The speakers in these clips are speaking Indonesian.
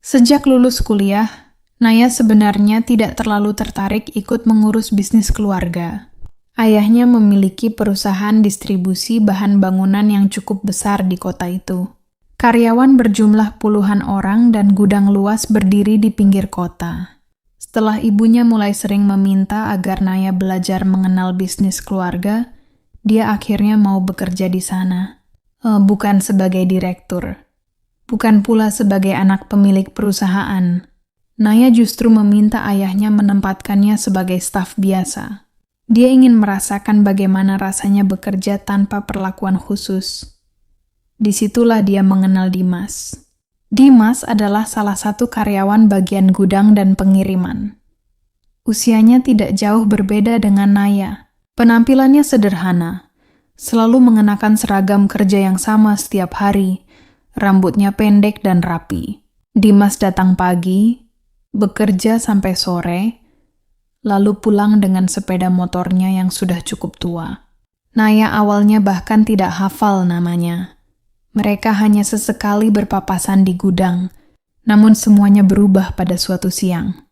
Sejak lulus kuliah, Naya sebenarnya tidak terlalu tertarik ikut mengurus bisnis keluarga. Ayahnya memiliki perusahaan distribusi bahan bangunan yang cukup besar di kota itu. Karyawan berjumlah puluhan orang dan gudang luas berdiri di pinggir kota. Setelah ibunya mulai sering meminta agar Naya belajar mengenal bisnis keluarga, dia akhirnya mau bekerja di sana. Bukan sebagai direktur. Bukan pula sebagai anak pemilik perusahaan. Naya justru meminta ayahnya menempatkannya sebagai staf biasa. Dia ingin merasakan bagaimana rasanya bekerja tanpa perlakuan khusus. Disitulah dia mengenal Dimas. Dimas adalah salah satu karyawan bagian gudang dan pengiriman. Usianya tidak jauh berbeda dengan Naya. Penampilannya sederhana, selalu mengenakan seragam kerja yang sama setiap hari, rambutnya pendek dan rapi. Dimas datang pagi, bekerja sampai sore, lalu pulang dengan sepeda motornya yang sudah cukup tua. Naya awalnya bahkan tidak hafal namanya. Mereka hanya sesekali berpapasan di gudang, namun semuanya berubah pada suatu siang.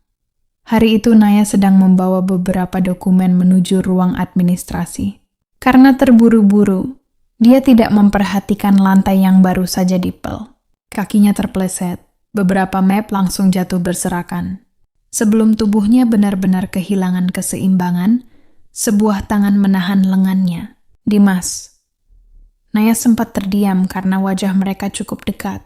Hari itu Naya sedang membawa beberapa dokumen menuju ruang administrasi. Karena terburu-buru, dia tidak memperhatikan lantai yang baru saja dipel. Kakinya terpleset, beberapa map langsung jatuh berserakan. Sebelum tubuhnya benar-benar kehilangan keseimbangan, sebuah tangan menahan lengannya. Dimas. Naya sempat terdiam karena wajah mereka cukup dekat.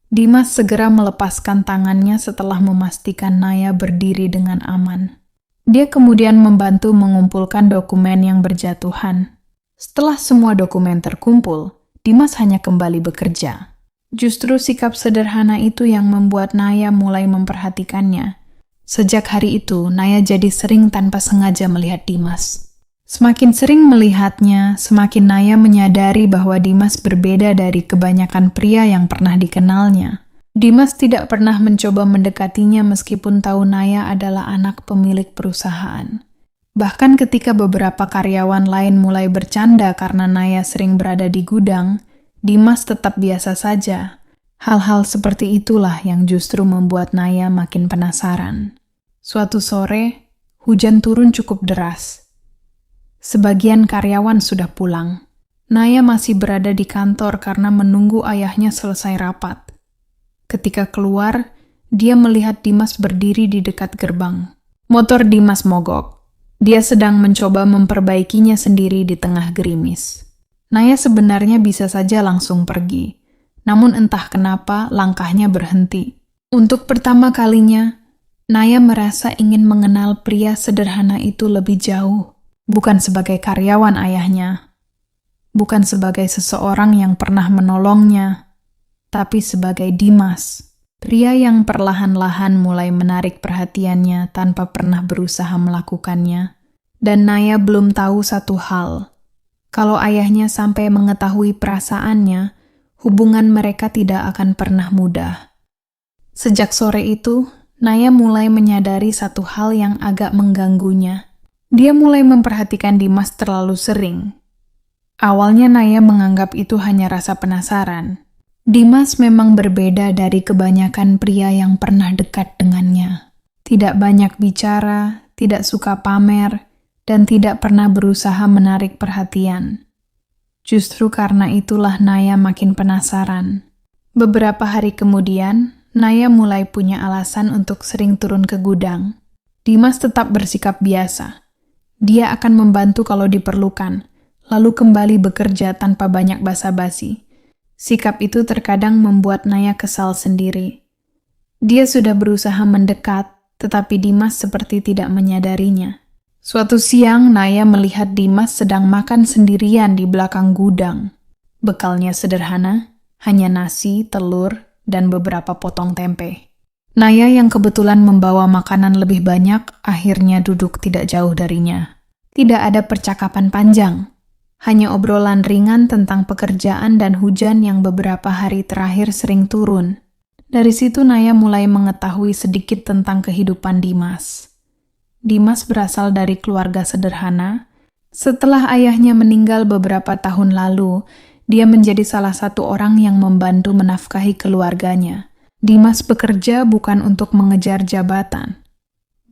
Dimas segera melepaskan tangannya setelah memastikan Naya berdiri dengan aman. Dia kemudian membantu mengumpulkan dokumen yang berjatuhan. Setelah semua dokumen terkumpul, Dimas hanya kembali bekerja. Justru sikap sederhana itu yang membuat Naya mulai memperhatikannya. Sejak hari itu, Naya jadi sering tanpa sengaja melihat Dimas. Semakin sering melihatnya, semakin Naya menyadari bahwa Dimas berbeda dari kebanyakan pria yang pernah dikenalnya. Dimas tidak pernah mencoba mendekatinya meskipun tahu Naya adalah anak pemilik perusahaan. Bahkan ketika beberapa karyawan lain mulai bercanda karena Naya sering berada di gudang, Dimas tetap biasa saja. Hal-hal seperti itulah yang justru membuat Naya makin penasaran. Suatu sore, hujan turun cukup deras. Sebagian karyawan sudah pulang. Naya masih berada di kantor karena menunggu ayahnya selesai rapat. Ketika keluar, dia melihat Dimas berdiri di dekat gerbang. Motor Dimas mogok. Dia sedang mencoba memperbaikinya sendiri di tengah gerimis. Naya sebenarnya bisa saja langsung pergi. Namun entah kenapa langkahnya berhenti. Untuk pertama kalinya, Naya merasa ingin mengenal pria sederhana itu lebih jauh. Bukan sebagai karyawan ayahnya, bukan sebagai seseorang yang pernah menolongnya, tapi sebagai Dimas, pria yang perlahan-lahan mulai menarik perhatiannya tanpa pernah berusaha melakukannya. Dan Naya belum tahu satu hal, kalau ayahnya sampai mengetahui perasaannya, hubungan mereka tidak akan pernah mudah. Sejak sore itu, Naya mulai menyadari satu hal yang agak mengganggunya. Dia mulai memperhatikan Dimas terlalu sering. Awalnya Naya menganggap itu hanya rasa penasaran. Dimas memang berbeda dari kebanyakan pria yang pernah dekat dengannya. Tidak banyak bicara, tidak suka pamer, dan tidak pernah berusaha menarik perhatian. Justru karena itulah Naya makin penasaran. Beberapa hari kemudian, Naya mulai punya alasan untuk sering turun ke gudang. Dimas tetap bersikap biasa. Dia akan membantu kalau diperlukan, lalu kembali bekerja tanpa banyak basa-basi. Sikap itu terkadang membuat Naya kesal sendiri. Dia sudah berusaha mendekat, tetapi Dimas seperti tidak menyadarinya. Suatu siang, Naya melihat Dimas sedang makan sendirian di belakang gudang. Bekalnya sederhana, hanya nasi, telur, dan beberapa potong tempe. Naya yang kebetulan membawa makanan lebih banyak, akhirnya duduk tidak jauh darinya. Tidak ada percakapan panjang, hanya obrolan ringan tentang pekerjaan dan hujan yang beberapa hari terakhir sering turun. Dari situ Naya mulai mengetahui sedikit tentang kehidupan Dimas. Dimas berasal dari keluarga sederhana. Setelah ayahnya meninggal beberapa tahun lalu, dia menjadi salah satu orang yang membantu menafkahi keluarganya. Dimas bekerja bukan untuk mengejar jabatan.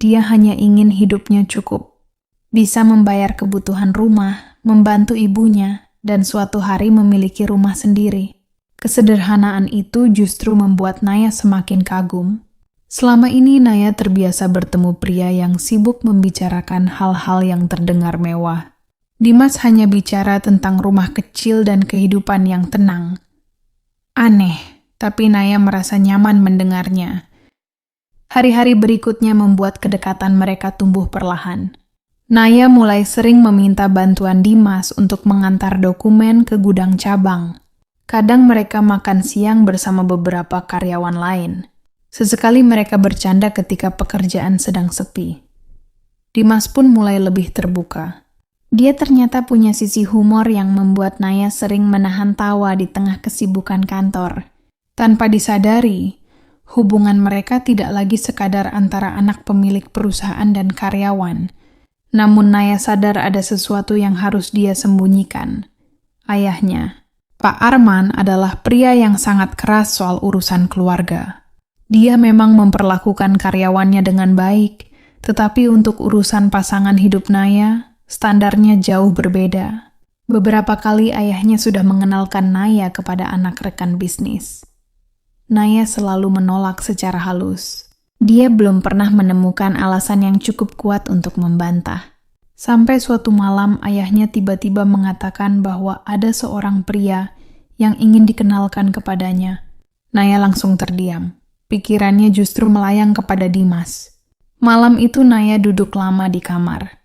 Dia hanya ingin hidupnya cukup, bisa membayar kebutuhan rumah, membantu ibunya, dan suatu hari memiliki rumah sendiri. Kesederhanaan itu justru membuat Naya semakin kagum. Selama ini Naya terbiasa bertemu pria yang sibuk membicarakan hal-hal yang terdengar mewah. Dimas hanya bicara tentang rumah kecil dan kehidupan yang tenang. Aneh, tapi Naya merasa nyaman mendengarnya. Hari-hari berikutnya membuat kedekatan mereka tumbuh perlahan. Naya mulai sering meminta bantuan Dimas untuk mengantar dokumen ke gudang cabang. Kadang mereka makan siang bersama beberapa karyawan lain. Sesekali mereka bercanda ketika pekerjaan sedang sepi. Dimas pun mulai lebih terbuka. Dia ternyata punya sisi humor yang membuat Naya sering menahan tawa di tengah kesibukan kantor. Tanpa disadari, hubungan mereka tidak lagi sekadar antara anak pemilik perusahaan dan karyawan. Namun Naya sadar ada sesuatu yang harus dia sembunyikan. Ayahnya, Pak Arman, adalah pria yang sangat keras soal urusan keluarga. Dia memang memperlakukan karyawannya dengan baik, tetapi untuk urusan pasangan hidup Naya, standarnya jauh berbeda. Beberapa kali ayahnya sudah mengenalkan Naya kepada anak rekan bisnis. Naya selalu menolak secara halus. Dia belum pernah menemukan alasan yang cukup kuat untuk membantah. Sampai suatu malam ayahnya tiba-tiba mengatakan bahwa ada seorang pria yang ingin dikenalkan kepadanya. Naya langsung terdiam. Pikirannya justru melayang kepada Dimas. Malam itu Naya duduk lama di kamar.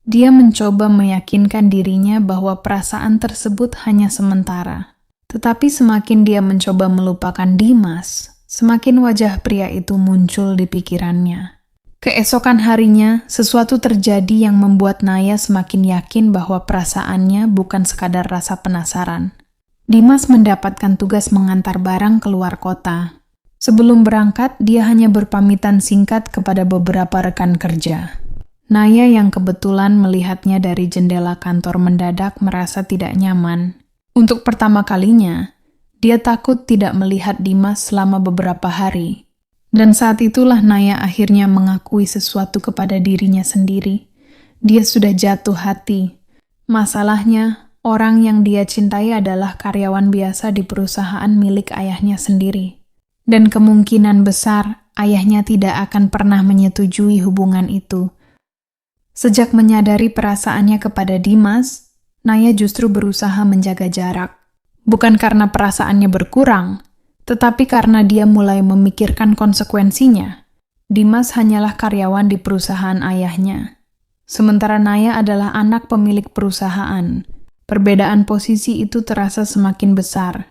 Dia mencoba meyakinkan dirinya bahwa perasaan tersebut hanya sementara. Tetapi semakin dia mencoba melupakan Dimas, semakin wajah pria itu muncul di pikirannya. Keesokan harinya, sesuatu terjadi yang membuat Naya semakin yakin bahwa perasaannya bukan sekadar rasa penasaran. Dimas mendapatkan tugas mengantar barang keluar kota. Sebelum berangkat, dia hanya berpamitan singkat kepada beberapa rekan kerja. Naya yang kebetulan melihatnya dari jendela kantor mendadak merasa tidak nyaman. Untuk pertama kalinya, dia takut tidak melihat Dimas selama beberapa hari. Dan saat itulah Naya akhirnya mengakui sesuatu kepada dirinya sendiri. Dia sudah jatuh hati. Masalahnya, orang yang dia cintai adalah karyawan biasa di perusahaan milik ayahnya sendiri. Dan kemungkinan besar, ayahnya tidak akan pernah menyetujui hubungan itu. Sejak menyadari perasaannya kepada Dimas, Naya justru berusaha menjaga jarak. Bukan karena perasaannya berkurang, tetapi karena dia mulai memikirkan konsekuensinya. Dimas hanyalah karyawan di perusahaan ayahnya. Sementara Naya adalah anak pemilik perusahaan. Perbedaan posisi itu terasa semakin besar.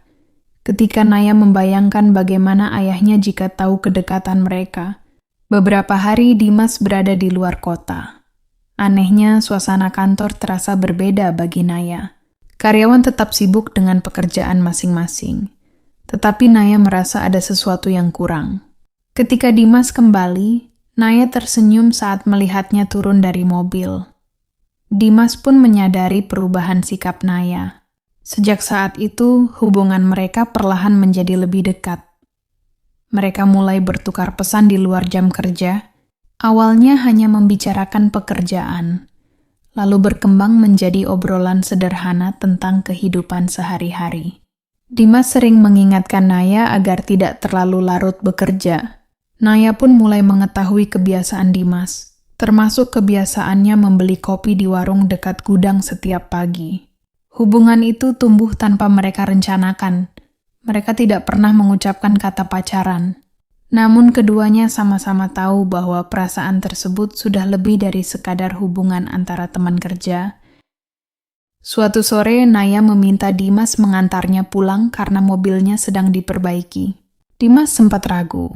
Ketika Naya membayangkan bagaimana ayahnya jika tahu kedekatan mereka. Beberapa hari Dimas berada di luar kota. Anehnya, suasana kantor terasa berbeda bagi Naya. Karyawan tetap sibuk dengan pekerjaan masing-masing. Tetapi Naya merasa ada sesuatu yang kurang. Ketika Dimas kembali, Naya tersenyum saat melihatnya turun dari mobil. Dimas pun menyadari perubahan sikap Naya. Sejak saat itu, hubungan mereka perlahan menjadi lebih dekat. Mereka mulai bertukar pesan di luar jam kerja. Awalnya hanya membicarakan pekerjaan, lalu berkembang menjadi obrolan sederhana tentang kehidupan sehari-hari. Dimas sering mengingatkan Naya agar tidak terlalu larut bekerja. Naya pun mulai mengetahui kebiasaan Dimas, termasuk kebiasaannya membeli kopi di warung dekat gudang setiap pagi. Hubungan itu tumbuh tanpa mereka rencanakan. Mereka tidak pernah mengucapkan kata pacaran. Namun keduanya sama-sama tahu bahwa perasaan tersebut sudah lebih dari sekadar hubungan antara teman kerja. Suatu sore, Naya meminta Dimas mengantarnya pulang karena mobilnya sedang diperbaiki. Dimas sempat ragu.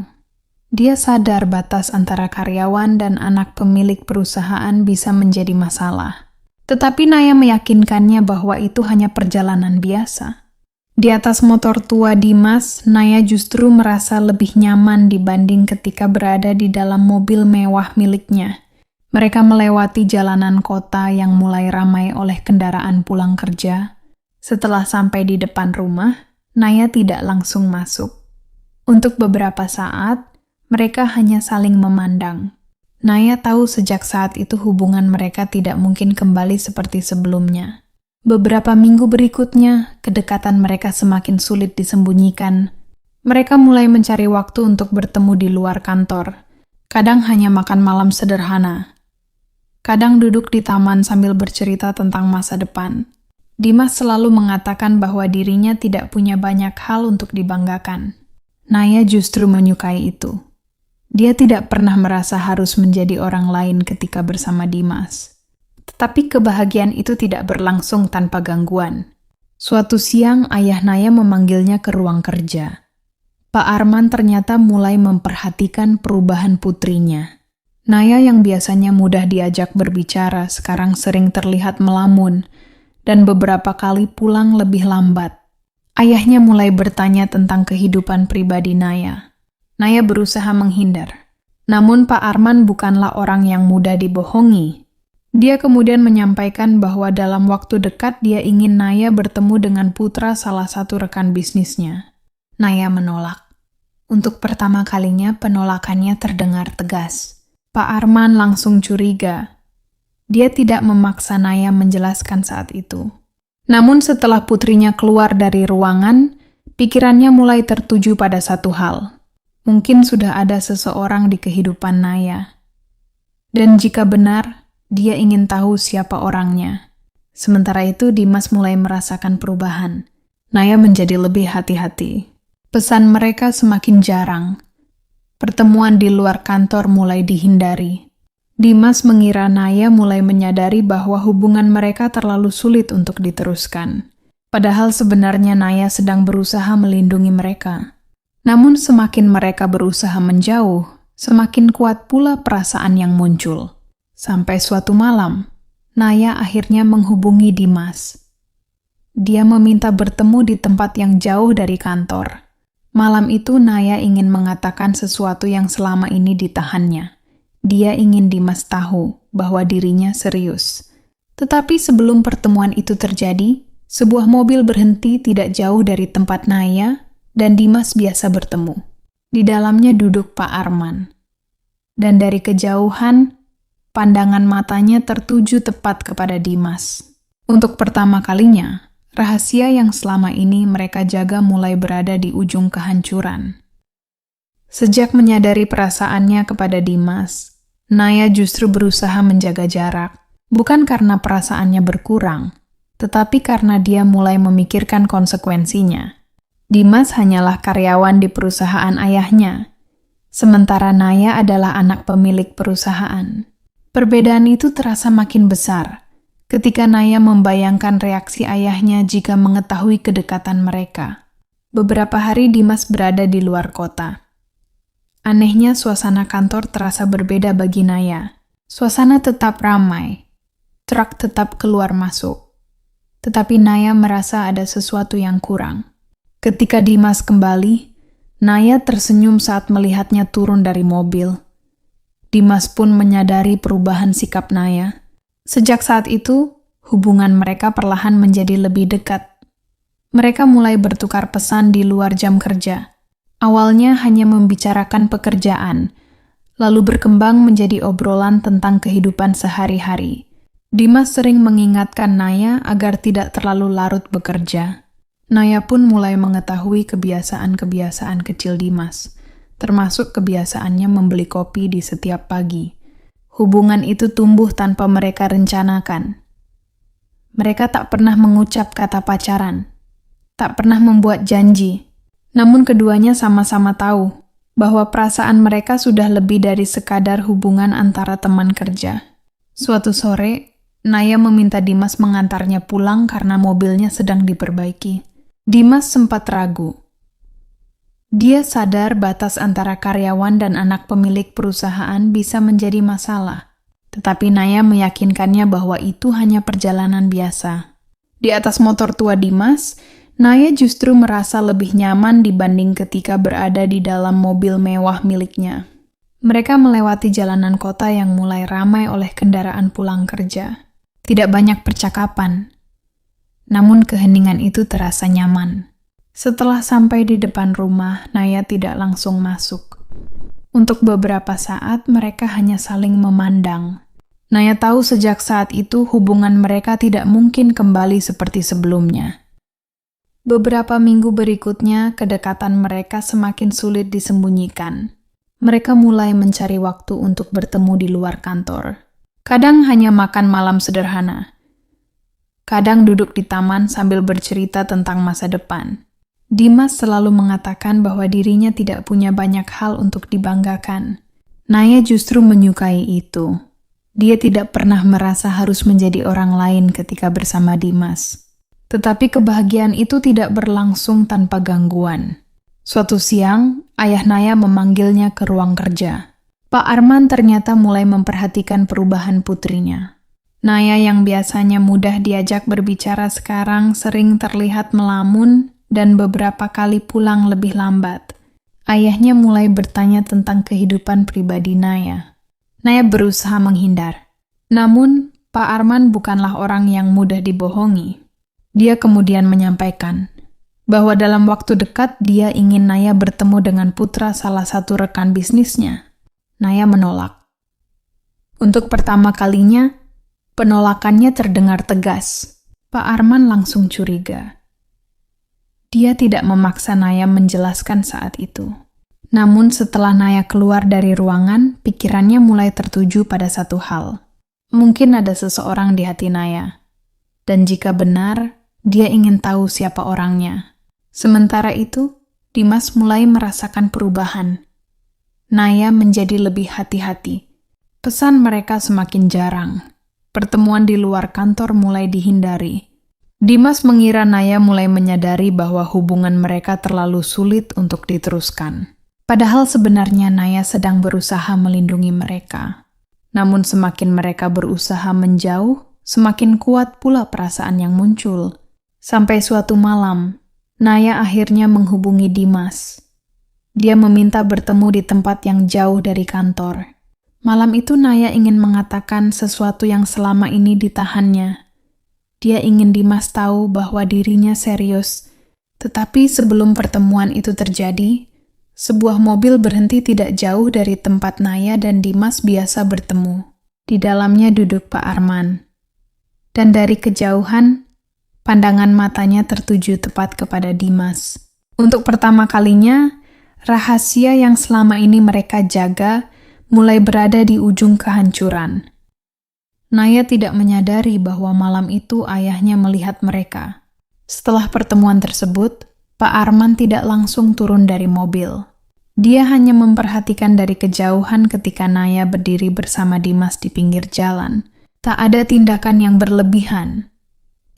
Dia sadar batas antara karyawan dan anak pemilik perusahaan bisa menjadi masalah. Tetapi Naya meyakinkannya bahwa itu hanya perjalanan biasa. Di atas motor tua Dimas, Naya justru merasa lebih nyaman dibanding ketika berada di dalam mobil mewah miliknya. Mereka melewati jalanan kota yang mulai ramai oleh kendaraan pulang kerja. Setelah sampai di depan rumah, Naya tidak langsung masuk. Untuk beberapa saat, mereka hanya saling memandang. Naya tahu sejak saat itu hubungan mereka tidak mungkin kembali seperti sebelumnya. Beberapa minggu berikutnya, kedekatan mereka semakin sulit disembunyikan. Mereka mulai mencari waktu untuk bertemu di luar kantor. Kadang hanya makan malam sederhana. Kadang duduk di taman sambil bercerita tentang masa depan. Dimas selalu mengatakan bahwa dirinya tidak punya banyak hal untuk dibanggakan. Naya justru menyukai itu. Dia tidak pernah merasa harus menjadi orang lain ketika bersama Dimas. Tetapi kebahagiaan itu tidak berlangsung tanpa gangguan. Suatu siang, ayah Naya memanggilnya ke ruang kerja. Pak Arman ternyata mulai memperhatikan perubahan putrinya. Naya yang biasanya mudah diajak berbicara sekarang sering terlihat melamun dan beberapa kali pulang lebih lambat. Ayahnya mulai bertanya tentang kehidupan pribadi Naya. Naya berusaha menghindar. Namun Pak Arman bukanlah orang yang mudah dibohongi. Dia kemudian menyampaikan bahwa dalam waktu dekat dia ingin Naya bertemu dengan putra salah satu rekan bisnisnya. Naya menolak. Untuk pertama kalinya penolakannya terdengar tegas. Pak Arman langsung curiga. Dia tidak memaksa Naya menjelaskan saat itu. Namun setelah putrinya keluar dari ruangan, pikirannya mulai tertuju pada satu hal. Mungkin sudah ada seseorang di kehidupan Naya. Dan jika benar, dia ingin tahu siapa orangnya. Sementara itu Dimas mulai merasakan perubahan. Naya menjadi lebih hati-hati. Pesan mereka semakin jarang. Pertemuan di luar kantor mulai dihindari. Dimas mengira Naya mulai menyadari bahwa hubungan mereka terlalu sulit untuk diteruskan. Padahal sebenarnya Naya sedang berusaha melindungi mereka. Namun semakin mereka berusaha menjauh, semakin kuat pula perasaan yang muncul. Sampai suatu malam, Naya akhirnya menghubungi Dimas. Dia meminta bertemu di tempat yang jauh dari kantor. Malam itu Naya ingin mengatakan sesuatu yang selama ini ditahannya. Dia ingin Dimas tahu bahwa dirinya serius. Tetapi sebelum pertemuan itu terjadi, sebuah mobil berhenti tidak jauh dari tempat Naya dan Dimas biasa bertemu. Di dalamnya duduk Pak Arman. Dan dari kejauhan, pandangan matanya tertuju tepat kepada Dimas. Untuk pertama kalinya, rahasia yang selama ini mereka jaga mulai berada di ujung kehancuran. Sejak menyadari perasaannya kepada Dimas, Naya justru berusaha menjaga jarak, bukan karena perasaannya berkurang, tetapi karena dia mulai memikirkan konsekuensinya. Dimas hanyalah karyawan di perusahaan ayahnya, sementara Naya adalah anak pemilik perusahaan. Perbedaan itu terasa makin besar ketika Naya membayangkan reaksi ayahnya jika mengetahui kedekatan mereka. Beberapa hari Dimas berada di luar kota. Anehnya, suasana kantor terasa berbeda bagi Naya. Suasana tetap ramai, truk tetap keluar masuk. Tetapi Naya merasa ada sesuatu yang kurang. Ketika Dimas kembali, Naya tersenyum saat melihatnya turun dari mobil. Dimas pun menyadari perubahan sikap Naya. Sejak saat itu, hubungan mereka perlahan menjadi lebih dekat. Mereka mulai bertukar pesan di luar jam kerja. Awalnya hanya membicarakan pekerjaan, lalu berkembang menjadi obrolan tentang kehidupan sehari-hari. Dimas sering mengingatkan Naya agar tidak terlalu larut bekerja. Naya pun mulai mengetahui kebiasaan-kebiasaan kecil Dimas, termasuk kebiasaannya membeli kopi di setiap pagi. Hubungan itu tumbuh tanpa mereka rencanakan. Mereka tak pernah mengucap kata pacaran, tak pernah membuat janji. Namun keduanya sama-sama tahu bahwa perasaan mereka sudah lebih dari sekadar hubungan antara teman kerja. Suatu sore, Naya meminta Dimas mengantarnya pulang karena mobilnya sedang diperbaiki. Dimas sempat ragu. Dia sadar batas antara karyawan dan anak pemilik perusahaan bisa menjadi masalah. Tetapi Naya meyakinkannya bahwa itu hanya perjalanan biasa. Di atas motor tua Dimas, Naya justru merasa lebih nyaman dibanding ketika berada di dalam mobil mewah miliknya. Mereka melewati jalanan kota yang mulai ramai oleh kendaraan pulang kerja. Tidak banyak percakapan, namun keheningan itu terasa nyaman. Setelah sampai di depan rumah, Naya tidak langsung masuk. Untuk beberapa saat, mereka hanya saling memandang. Naya tahu sejak saat itu hubungan mereka tidak mungkin kembali seperti sebelumnya. Beberapa minggu berikutnya, kedekatan mereka semakin sulit disembunyikan. Mereka mulai mencari waktu untuk bertemu di luar kantor. Kadang hanya makan malam sederhana. Kadang duduk di taman sambil bercerita tentang masa depan. Dimas selalu mengatakan bahwa dirinya tidak punya banyak hal untuk dibanggakan. Naya justru menyukai itu. Dia tidak pernah merasa harus menjadi orang lain ketika bersama Dimas. Tetapi kebahagiaan itu tidak berlangsung tanpa gangguan. Suatu siang, ayah Naya memanggilnya ke ruang kerja. Pak Arman ternyata mulai memperhatikan perubahan putrinya. Naya yang biasanya mudah diajak berbicara sekarang sering terlihat melamun dan beberapa kali pulang lebih lambat. Ayahnya mulai bertanya tentang kehidupan pribadi Naya. Naya berusaha menghindar. Namun, Pak Arman bukanlah orang yang mudah dibohongi. Dia kemudian menyampaikan bahwa dalam waktu dekat dia ingin Naya bertemu dengan putra salah satu rekan bisnisnya. Naya menolak. Untuk pertama kalinya, penolakannya terdengar tegas. Pak Arman langsung curiga. Dia tidak memaksa Naya menjelaskan saat itu. Namun setelah Naya keluar dari ruangan, pikirannya mulai tertuju pada satu hal. Mungkin ada seseorang di hati Naya. Dan jika benar, dia ingin tahu siapa orangnya. Sementara itu, Dimas mulai merasakan perubahan. Naya menjadi lebih hati-hati. Pesan mereka semakin jarang. Pertemuan di luar kantor mulai dihindari. Dimas mengira Naya mulai menyadari bahwa hubungan mereka terlalu sulit untuk diteruskan. Padahal sebenarnya Naya sedang berusaha melindungi mereka. Namun semakin mereka berusaha menjauh, semakin kuat pula perasaan yang muncul. Sampai suatu malam, Naya akhirnya menghubungi Dimas. Dia meminta bertemu di tempat yang jauh dari kantor. Malam itu Naya ingin mengatakan sesuatu yang selama ini ditahannya. Dia ingin Dimas tahu bahwa dirinya serius. Tetapi sebelum pertemuan itu terjadi, sebuah mobil berhenti tidak jauh dari tempat Naya dan Dimas biasa bertemu. Di dalamnya duduk Pak Arman. Dan dari kejauhan, pandangan matanya tertuju tepat kepada Dimas. Untuk pertama kalinya, rahasia yang selama ini mereka jaga mulai berada di ujung kehancuran. Naya tidak menyadari bahwa malam itu ayahnya melihat mereka. Setelah pertemuan tersebut, Pak Arman tidak langsung turun dari mobil. Dia hanya memperhatikan dari kejauhan ketika Naya berdiri bersama Dimas di pinggir jalan. Tak ada tindakan yang berlebihan.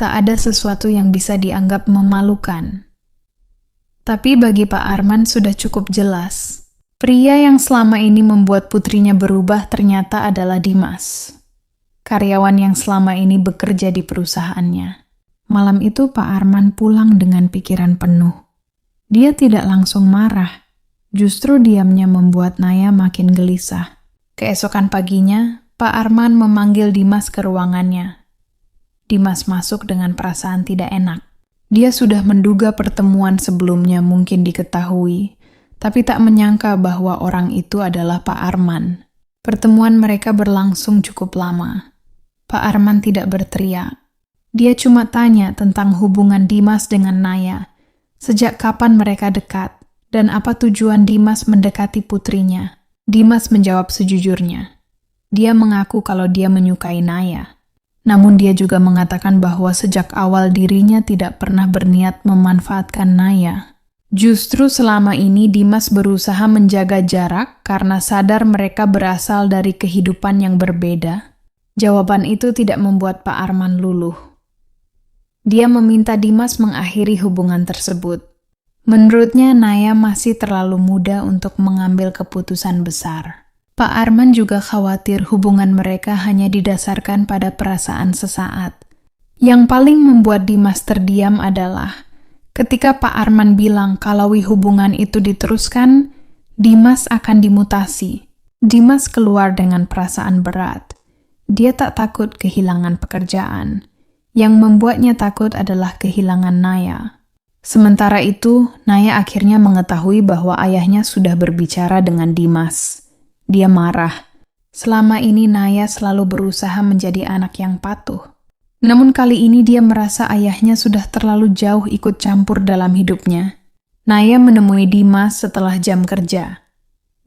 Tak ada sesuatu yang bisa dianggap memalukan. Tapi bagi Pak Arman sudah cukup jelas. Pria yang selama ini membuat putrinya berubah ternyata adalah Dimas. Karyawan yang selama ini bekerja di perusahaannya. Malam itu Pak Arman pulang dengan pikiran penuh. Dia tidak langsung marah. Justru diamnya membuat Naya makin gelisah. Keesokan paginya, Pak Arman memanggil Dimas ke ruangannya. Dimas masuk dengan perasaan tidak enak. Dia sudah menduga pertemuan sebelumnya mungkin diketahui, tapi tak menyangka bahwa orang itu adalah Pak Arman. Pertemuan mereka berlangsung cukup lama. Pak Arman tidak berteriak. Dia cuma tanya tentang hubungan Dimas dengan Naya. Sejak kapan mereka dekat, dan apa tujuan Dimas mendekati putrinya. Dimas menjawab sejujurnya. Dia mengaku kalau dia menyukai Naya. Namun dia juga mengatakan bahwa sejak awal dirinya tidak pernah berniat memanfaatkan Naya. Justru selama ini Dimas berusaha menjaga jarak karena sadar mereka berasal dari kehidupan yang berbeda. Jawaban itu tidak membuat Pak Arman luluh. Dia meminta Dimas mengakhiri hubungan tersebut. Menurutnya Naya masih terlalu muda untuk mengambil keputusan besar. Pak Arman juga khawatir hubungan mereka hanya didasarkan pada perasaan sesaat. Yang paling membuat Dimas terdiam adalah ketika Pak Arman bilang kalau hubungan itu diteruskan, Dimas akan dimutasi. Dimas keluar dengan perasaan berat. Dia tak takut kehilangan pekerjaan. Yang membuatnya takut adalah kehilangan Naya. Sementara itu, Naya akhirnya mengetahui bahwa ayahnya sudah berbicara dengan Dimas. Dia marah. Selama ini Naya selalu berusaha menjadi anak yang patuh. Namun kali ini dia merasa ayahnya sudah terlalu jauh ikut campur dalam hidupnya. Naya menemui Dimas setelah jam kerja.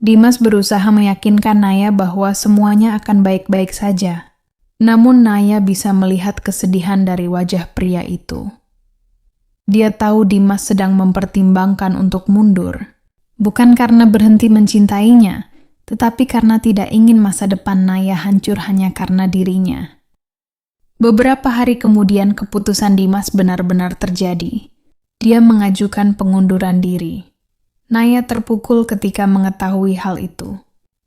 Dimas berusaha meyakinkan Naya bahwa semuanya akan baik-baik saja. Namun Naya bisa melihat kesedihan dari wajah pria itu. Dia tahu Dimas sedang mempertimbangkan untuk mundur. Bukan karena berhenti mencintainya, tetapi karena tidak ingin masa depan Naya hancur hanya karena dirinya. Beberapa hari kemudian keputusan Dimas benar-benar terjadi. Dia mengajukan pengunduran diri. Naya terpukul ketika mengetahui hal itu.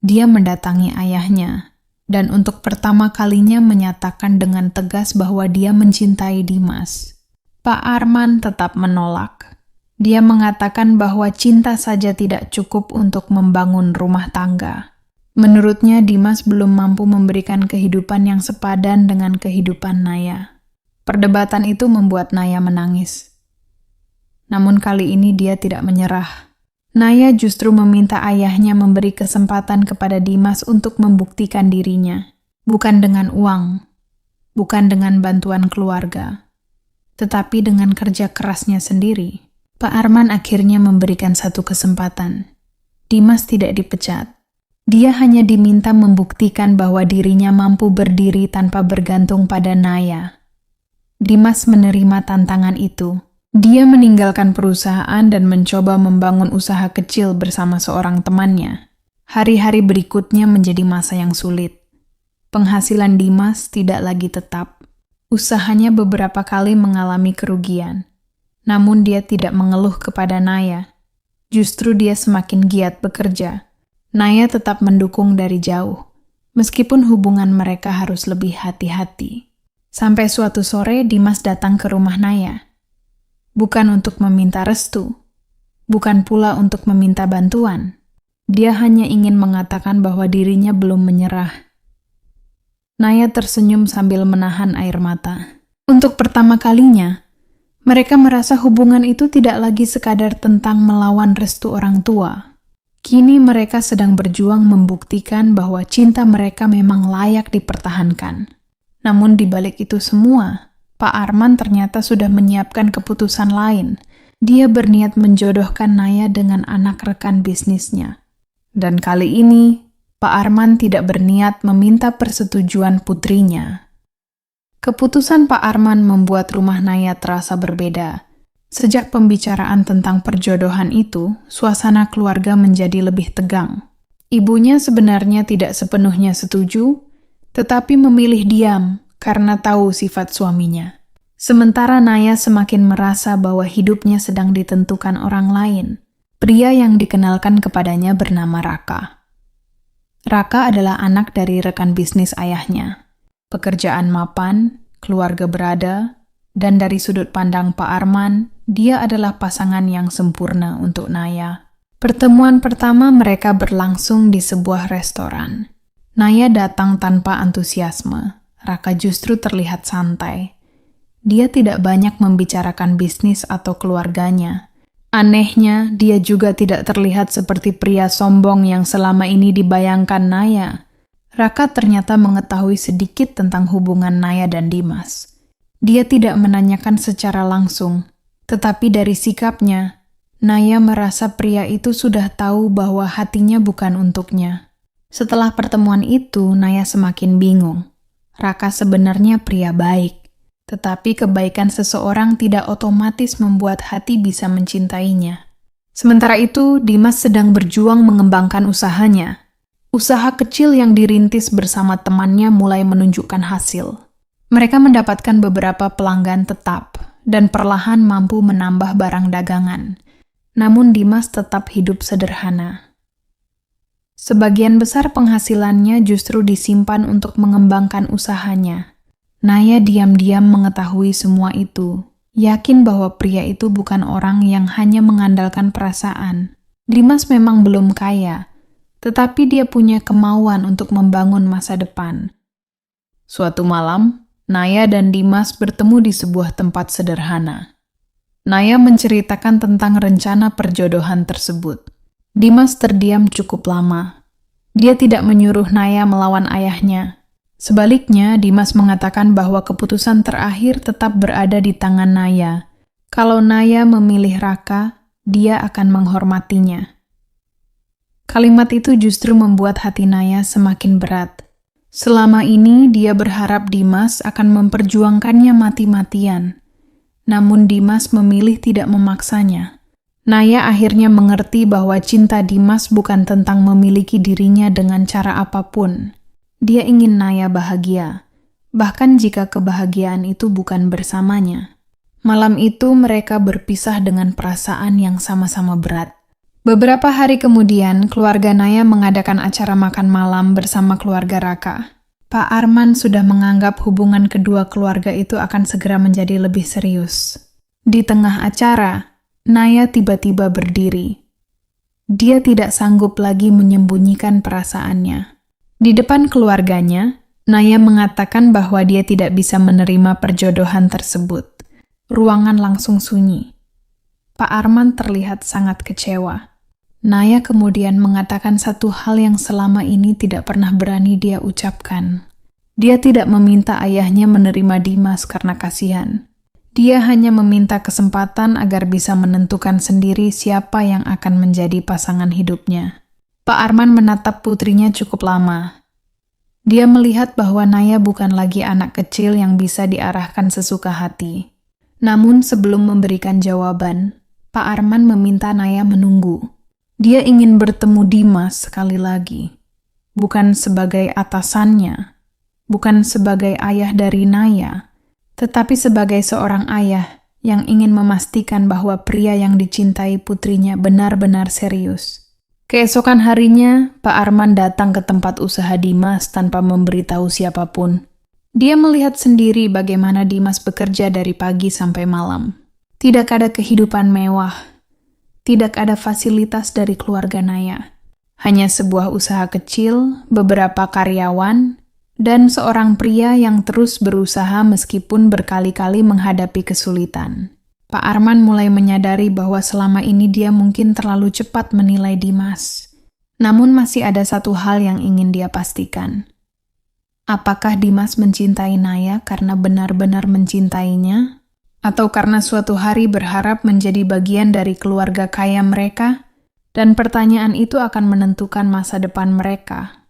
Dia mendatangi ayahnya, dan untuk pertama kalinya menyatakan dengan tegas bahwa dia mencintai Dimas. Pak Arman tetap menolak. Dia mengatakan bahwa cinta saja tidak cukup untuk membangun rumah tangga. Menurutnya, Dimas belum mampu memberikan kehidupan yang sepadan dengan kehidupan Naya. Perdebatan itu membuat Naya menangis. Namun kali ini dia tidak menyerah. Naya justru meminta ayahnya memberi kesempatan kepada Dimas untuk membuktikan dirinya. Bukan dengan uang, bukan dengan bantuan keluarga, tetapi dengan kerja kerasnya sendiri. Pak Arman akhirnya memberikan satu kesempatan. Dimas tidak dipecat. Dia hanya diminta membuktikan bahwa dirinya mampu berdiri tanpa bergantung pada Naya. Dimas menerima tantangan itu. Dia meninggalkan perusahaan dan mencoba membangun usaha kecil bersama seorang temannya. Hari-hari berikutnya menjadi masa yang sulit. Penghasilan Dimas tidak lagi tetap. Usahanya beberapa kali mengalami kerugian. Namun dia tidak mengeluh kepada Naya. Justru dia semakin giat bekerja. Naya tetap mendukung dari jauh, meskipun hubungan mereka harus lebih hati-hati. Sampai suatu sore Dimas datang ke rumah Naya. Bukan untuk meminta restu, bukan pula untuk meminta bantuan. Dia hanya ingin mengatakan bahwa dirinya belum menyerah. Naya tersenyum sambil menahan air mata. Untuk pertama kalinya, mereka merasa hubungan itu tidak lagi sekadar tentang melawan restu orang tua. Kini mereka sedang berjuang membuktikan bahwa cinta mereka memang layak dipertahankan. Namun di balik itu semua, Pak Arman ternyata sudah menyiapkan keputusan lain. Dia berniat menjodohkan Naya dengan anak rekan bisnisnya. Dan kali ini, Pak Arman tidak berniat meminta persetujuan putrinya. Keputusan Pak Arman membuat rumah Naya terasa berbeda. Sejak pembicaraan tentang perjodohan itu, suasana keluarga menjadi lebih tegang. Ibunya sebenarnya tidak sepenuhnya setuju, tetapi memilih diam karena tahu sifat suaminya. Sementara Naya semakin merasa bahwa hidupnya sedang ditentukan orang lain. Pria yang dikenalkan kepadanya bernama Raka. Raka adalah anak dari rekan bisnis ayahnya. Pekerjaan mapan, keluarga berada, dan dari sudut pandang Pak Arman, dia adalah pasangan yang sempurna untuk Naya. Pertemuan pertama mereka berlangsung di sebuah restoran. Naya datang tanpa antusiasme. Raka justru terlihat santai. Dia tidak banyak membicarakan bisnis atau keluarganya. Anehnya, dia juga tidak terlihat seperti pria sombong yang selama ini dibayangkan Naya. Raka ternyata mengetahui sedikit tentang hubungan Naya dan Dimas. Dia tidak menanyakan secara langsung, tetapi dari sikapnya, Naya merasa pria itu sudah tahu bahwa hatinya bukan untuknya. Setelah pertemuan itu, Naya semakin bingung. Raka sebenarnya pria baik, tetapi kebaikan seseorang tidak otomatis membuat hati bisa mencintainya. Sementara itu, Dimas sedang berjuang mengembangkan usahanya. Usaha kecil yang dirintis bersama temannya mulai menunjukkan hasil. Mereka mendapatkan beberapa pelanggan tetap dan perlahan mampu menambah barang dagangan. Namun Dimas tetap hidup sederhana. Sebagian besar penghasilannya justru disimpan untuk mengembangkan usahanya. Naya diam-diam mengetahui semua itu, yakin bahwa pria itu bukan orang yang hanya mengandalkan perasaan. Dimas memang belum kaya, tetapi dia punya kemauan untuk membangun masa depan. Suatu malam, Naya dan Dimas bertemu di sebuah tempat sederhana. Naya menceritakan tentang rencana perjodohan tersebut. Dimas terdiam cukup lama. Dia tidak menyuruh Naya melawan ayahnya. Sebaliknya, Dimas mengatakan bahwa keputusan terakhir tetap berada di tangan Naya. Kalau Naya memilih Raka, dia akan menghormatinya. Kalimat itu justru membuat hati Naya semakin berat. Selama ini dia berharap Dimas akan memperjuangkannya mati-matian. Namun Dimas memilih tidak memaksanya. Naya akhirnya mengerti bahwa cinta Dimas bukan tentang memiliki dirinya dengan cara apapun. Dia ingin Naya bahagia, bahkan jika kebahagiaan itu bukan bersamanya. Malam itu mereka berpisah dengan perasaan yang sama-sama berat. Beberapa hari kemudian, keluarga Naya mengadakan acara makan malam bersama keluarga Raka. Pak Arman sudah menganggap hubungan kedua keluarga itu akan segera menjadi lebih serius. Di tengah acara, Naya tiba-tiba berdiri. Dia tidak sanggup lagi menyembunyikan perasaannya. Di depan keluarganya, Naya mengatakan bahwa dia tidak bisa menerima perjodohan tersebut. Ruangan langsung sunyi. Pak Arman terlihat sangat kecewa. Naya kemudian mengatakan satu hal yang selama ini tidak pernah berani dia ucapkan. Dia tidak meminta ayahnya menerima Dimas karena kasihan. Dia hanya meminta kesempatan agar bisa menentukan sendiri siapa yang akan menjadi pasangan hidupnya. Pak Arman menatap putrinya cukup lama. Dia melihat bahwa Naya bukan lagi anak kecil yang bisa diarahkan sesuka hati. Namun sebelum memberikan jawaban, Pak Arman meminta Naya menunggu. Dia ingin bertemu Dimas sekali lagi. Bukan sebagai atasannya, bukan sebagai ayah dari Naya, tetapi sebagai seorang ayah yang ingin memastikan bahwa pria yang dicintai putrinya benar-benar serius. Keesokan harinya, Pak Arman datang ke tempat usaha Dimas tanpa memberitahu siapapun. Dia melihat sendiri bagaimana Dimas bekerja dari pagi sampai malam. Tidak ada kehidupan mewah, tidak ada fasilitas dari keluarga Naya. Hanya sebuah usaha kecil, beberapa karyawan, dan seorang pria yang terus berusaha meskipun berkali-kali menghadapi kesulitan. Pak Arman mulai menyadari bahwa selama ini dia mungkin terlalu cepat menilai Dimas. Namun masih ada satu hal yang ingin dia pastikan. Apakah Dimas mencintai Naya karena benar-benar mencintainya? Atau karena suatu hari berharap menjadi bagian dari keluarga kaya mereka? Dan pertanyaan itu akan menentukan masa depan mereka.